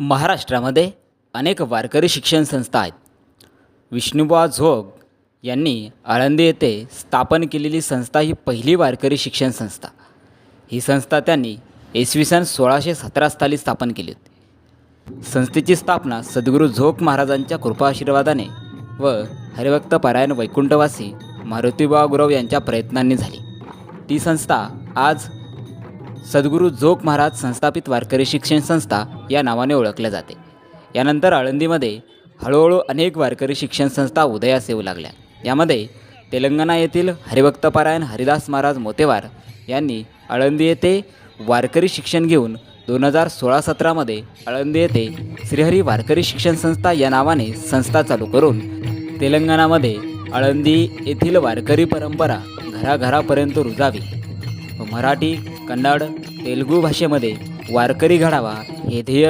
महाराष्ट्रामध्ये अनेक वारकरी शिक्षण संस्था आहेत. विष्णुबुवा झोग यांनी आळंदी येथे स्थापन केलेली संस्था ही पहिली वारकरी शिक्षण संस्था. ही संस्था त्यांनी इसवी सन 1617 साली स्थापन केली होती. संस्थेची स्थापना सद्गुरू झोग महाराजांच्या कृपाआशीर्वादाने व हरिभक्त पारायण वैकुंठवासी मारुतीबुवा गुरव यांच्या प्रयत्नांनी झाली. ती संस्था आज सद्गुरू झोग महाराज संस्थापित वारकरी शिक्षण संस्था या नावाने ओळखल्या जाते. यानंतर आळंदीमध्ये हळूहळू अनेक वारकरी शिक्षण संस्था उदयास येऊ लागल्या. यामध्ये तेलंगणा येथील हरिभक्त पारायण हरिदास महाराज मोतेवार यांनी आळंदी येथे वारकरी शिक्षण घेऊन 2016-17मध्ये आळंदी येथे श्रीहरी वारकरी शिक्षण संस्था या नावाने संस्था चालू करून तेलंगणामध्ये आळंदी येथील वारकरी परंपरा घराघरापर्यंत रुजावी व मराठी, कन्नड, तेलुगू भाषेमध्ये वारकरी घडावा हे ध्येय